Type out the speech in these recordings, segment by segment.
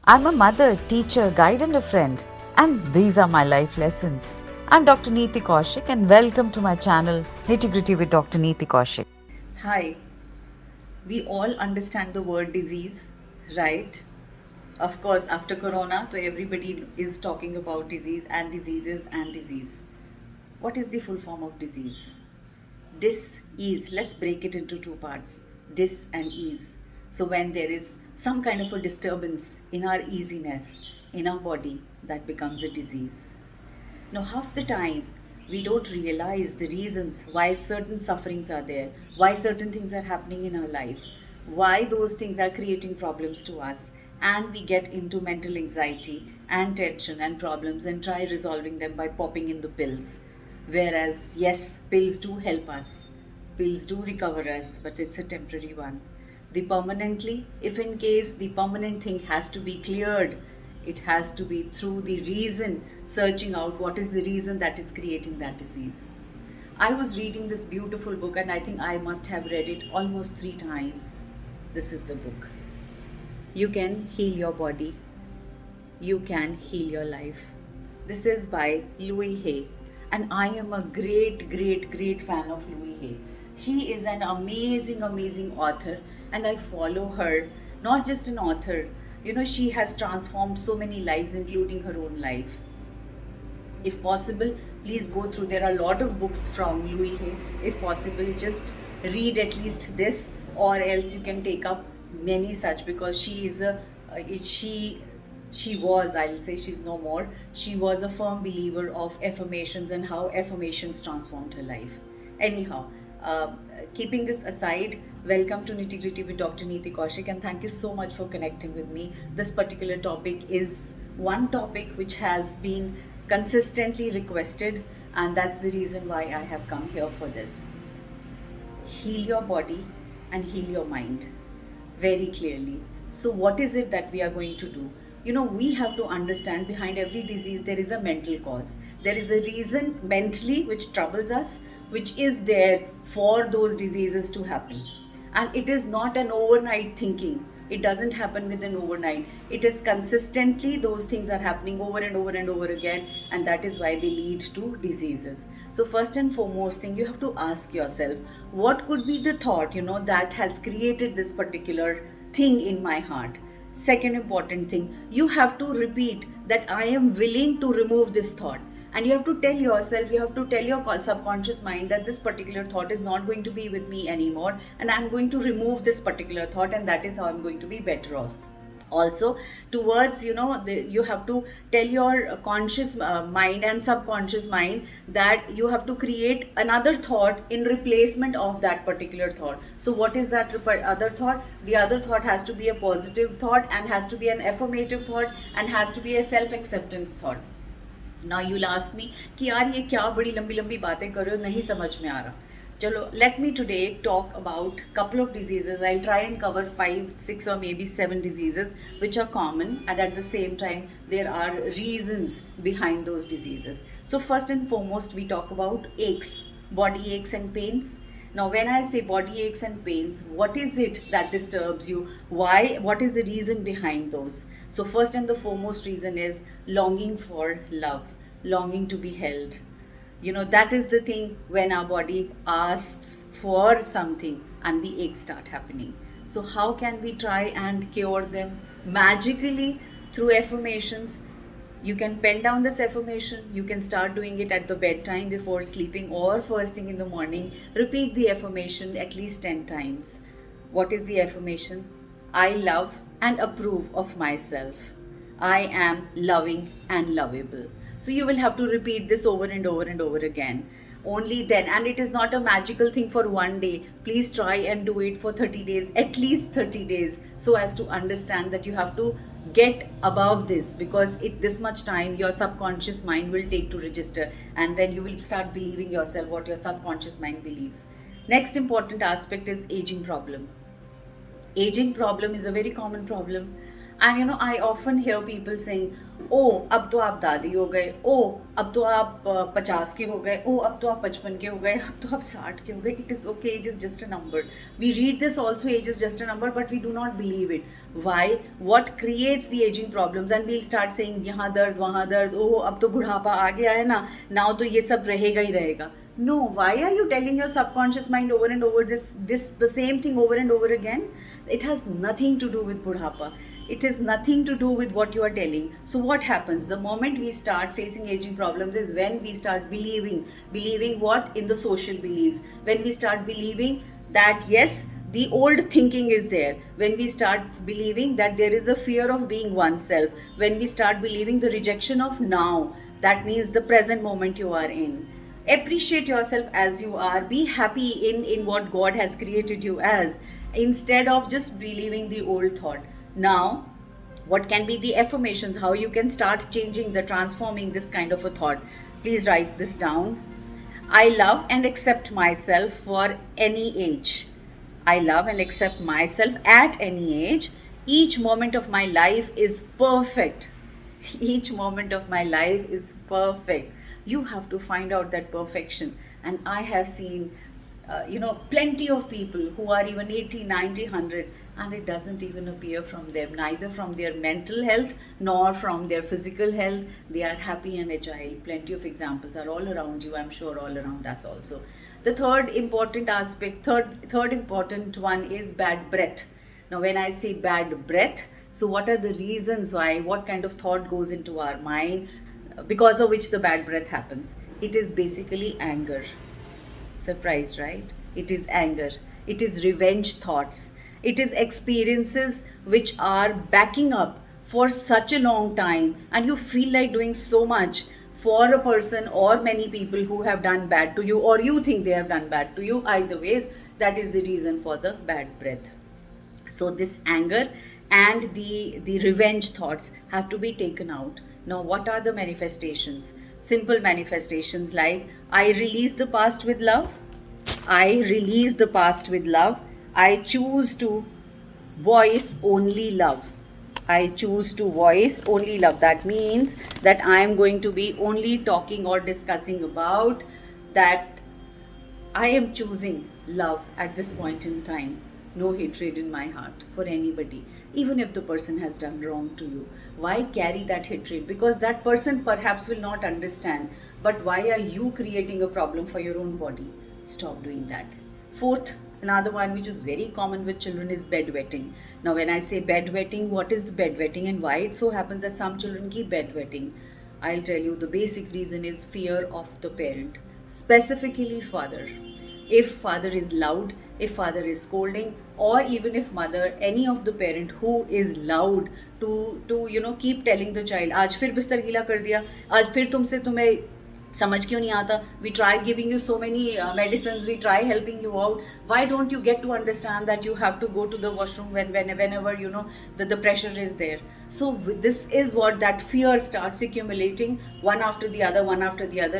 I'm a mother, teacher, guide, and a friend, and these are my life lessons. I'm Dr. Neeti Kaushik, and welcome to my channel Nitty Gritty with Dr. Neeti Kaushik. Hi, we all understand the word disease, right? Of course, after Corona, so everybody is talking about disease and diseases and disease. What is the full form of disease? Dis-ease. Let's break it into two parts, dis and ease. So, when there is some kind of a disturbance in our easiness, in our body, that becomes a disease. Now, half the time, we don't realize the reasons why certain sufferings are there, why certain things are happening in our life, why those things are creating problems to us, and we get into mental anxiety and tension and problems and try resolving them by popping in the pills. Whereas, yes, pills do help us, pills do recover us, but it's a temporary one. The permanently, if in case the permanent thing has to be cleared, it has to be through the reason, searching out what is the reason that is creating that disease. I was reading this beautiful book and I think I must have read it almost 3 times. This is the book. You can heal your body, you can heal your life. This is by Louise Hay, and I am a great fan of Louise Hay. She is an amazing author, and I follow her. Not just an author, she has transformed so many lives, including her own life. If possible, please go through. There are a lot of books from Louise Hay. If possible, just read at least this, or else you can take up many such, because she is a she was, I'll say, she's no more, she was a firm believer of affirmations and how affirmations transformed her life. Anyhow, uh, keeping this aside, welcome to Nitty Gritty with Dr. Neeti Kaushik, and thank you so much for connecting with me. This particular topic is one topic which has been consistently requested, and that's the reason why I have come here for this. Heal your body and heal your mind very clearly. So, what is it that we are going to do? We have to understand behind every disease there is a mental cause. There is a reason mentally which troubles us, which is there for those diseases to happen. And it is not an overnight thinking. It doesn't happen within overnight. It is consistently those things are happening over and over and over again, and that is why they lead to diseases. So first and foremost thing, you have to ask yourself, what could be the thought, that has created this particular thing in my heart. Second important thing, you have to repeat that I am willing to remove this thought. And you have to tell yourself, you have to tell your subconscious mind that this particular thought is not going to be with me anymore, and I'm going to remove this particular thought, and that is how I'm going to be better off. Also, towards, you have to tell your conscious mind and subconscious mind that you have to create another thought in replacement of that particular thought. So what is that other thought? The other thought has to be a positive thought, and has to be an affirmative thought, and has to be a self acceptance thought. Now you'll ask me कि यार ये क्या बड़ी लंबी लंबी बातें कर रहे हो, नहीं समझ में आ रहा. Chalo, let me today talk about couple of diseases. I'll try and cover 5, 6 or maybe 7 diseases which are common, and at the same time there are reasons behind those diseases. So first and foremost we talk about aches, body aches and pains. Now when I say body aches and pains, what is it that disturbs you? Why? What is the reason behind those? So first and the foremost reason is longing for love, longing to be held. That is the thing when our body asks for something and the aches start happening. So how can we try and cure them? Magically, through affirmations. You can pen down this affirmation. You can start doing it at the bedtime before sleeping or first thing in the morning. Repeat the affirmation at least 10 times. What is the affirmation? I love and approve of myself. I am loving and lovable. So you will have to repeat this over and over and over again. Only then, and it is not a magical thing for one day. Please try and do it for 30 days, at least 30 days, so as to understand that you have to get above this, because this much time your subconscious mind will take to register, and then you will start believing yourself what your subconscious mind believes. Next important aspect is aging problem. Aging problem is a very common problem. And I often hear people saying, ओ अब तो आप दादी हो गए, ओ अब तो आप 50 के हो गए, ओ अब तो आप 55 के हो गए, अब तो आप 60 के हो गए. It is okay, age is just a number. We read this also, age is just a number, but we do not believe it. Why? What creates the ageing problems? And we'll start saying यहाँ दर्द वहाँ दर्द, ओ अब तो बुढ़ापा आ गया है ना, नाउ तो ये सब रहेगा ही रहेगा. No, why are you telling your subconscious mind over and over the same thing over and over again? It has nothing to do with budhapa. It has nothing to do with what you are telling. So what happens? The moment we start facing aging problems is when we start believing what? In the social beliefs. When we start believing that yes, the old thinking is there. When we start believing that there is a fear of being oneself. When we start believing the rejection of now. That means the present moment you are in. Appreciate yourself as you are. Be happy in what God has created you as, instead of just believing the old thought. Now, what can be the affirmations, how you can start changing, the transforming this kind of a thought? Please write this down. I love and accept myself for any age. I love and accept myself at any age. Each moment of my life is perfect. Each moment of my life is perfect. You have to find out that perfection. And I have seen plenty of people who are even 80, 90, 100, and it doesn't even appear from them, neither from their mental health nor from their physical health. They are happy and agile. Plenty of examples are all around you, I'm sure, all around us also. The third important aspect, third important one is bad breath. Now when I say bad breath, so what are the reasons why? What kind of thought goes into our mind because of which the bad breath happens? It is basically anger. Surprised, right? It is anger. It is revenge thoughts. It is experiences which are backing up for such a long time, and you feel like doing so much for a person or many people who have done bad to you, or you think they have done bad to you. Either ways, that is the reason for the bad breath. So this anger and the revenge thoughts have to be taken out. Now what are the manifestations? Simple manifestations like, I release the past with love. I release the past with love. I choose to voice only love. I choose to voice only love. That means that I am going to be only talking or discussing about that. I am choosing love at this point in time. No hatred in my heart for anybody, even if the person has done wrong to you. Why carry that hatred? Because that person perhaps will not understand. But why are you creating a problem for your own body? Stop doing that. Fourth, another one which is very common with children is bedwetting. Now when I say bedwetting, what is the bedwetting and why it so happens that some children keep bedwetting? I'll tell you, the basic reason is fear of the parent, specifically father. If father is loud, if father is scolding, or even if mother, any of the parent who is loud to keep telling the child, आज फिर बिस्तर गीला कर दिया, आज फिर तुमसे तुम्हें समझ क्यों नहीं आता, we try giving you so many medicines, we try helping you out, why don't you get to understand that you have to go to the washroom whenever the pressure is there? So this is what that fear starts accumulating one after the other,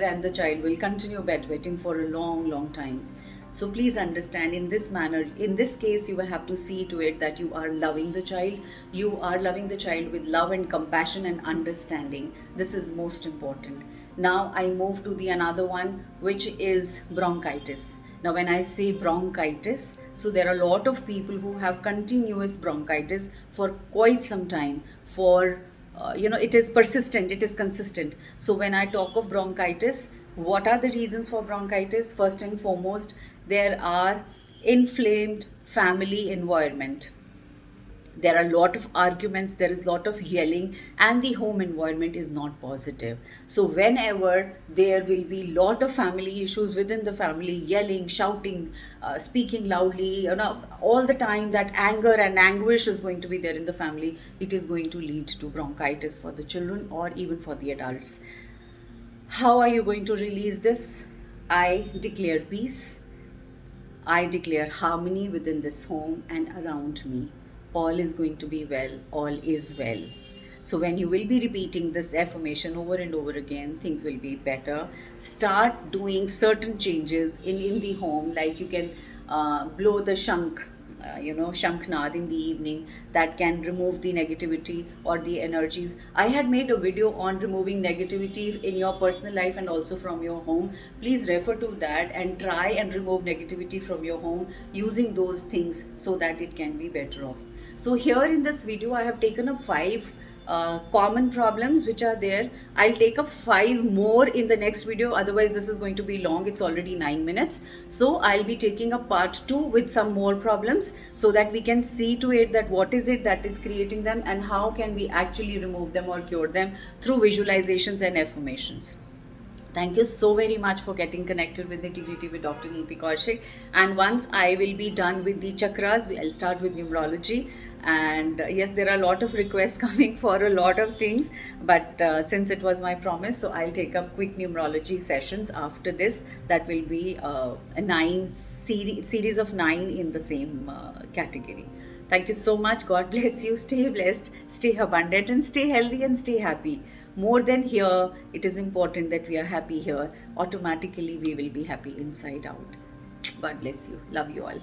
and the child will continue bedwetting for a long time. So please understand, in this manner, in this case, you will have to see to it that you are loving the child. You are loving the child with love and compassion and understanding. This is most important. Now I move to the another one, which is bronchitis. Now when I say bronchitis, so there are a lot of people who have continuous bronchitis for quite some time. It is persistent, it is consistent. So when I talk of bronchitis, what are the reasons for bronchitis? First and foremost, there are inflamed family environment. There are a lot of arguments, there is a lot of yelling, and the home environment is not positive. So whenever there will be a lot of family issues within the family, yelling, shouting, speaking loudly, all the time, that anger and anguish is going to be there in the family, it is going to lead to bronchitis for the children or even for the adults. How are you going to release this? I declare peace. I declare harmony within this home and around me. All is going to be well. All is well. So when you will be repeating this affirmation over and over again, things will be better. Start doing certain changes in the home, like you can blow the shank Shankhnad in the evening, that can remove the negativity or the energies. I had made a video on removing negativity in your personal life and also from your home. Please refer to that and try and remove negativity from your home using those things so that it can be better off. So here in this video, I have taken up 5 common problems which are there. I'll take up 5 more in the next video, otherwise this is going to be long. It's already 9 minutes, so I'll be taking up part 2 with some more problems so that we can see to it that what is it that is creating them and how can we actually remove them or cure them through visualizations and affirmations. Thank you so very much for getting connected with Nitty-Gritty with Dr. Neeti Kaushik. And once I will be done with the chakras, I'll start with numerology. And yes, there are a lot of requests coming for a lot of things, but since it was my promise, so I'll take up quick numerology sessions after this. That will be a series of 9 in the same category. Thank you so much. God bless you. Stay blessed, stay abundant, and stay healthy and stay happy. More than here, it is important that we are happy here. Automatically, we will be happy inside out. God bless you. Love you all.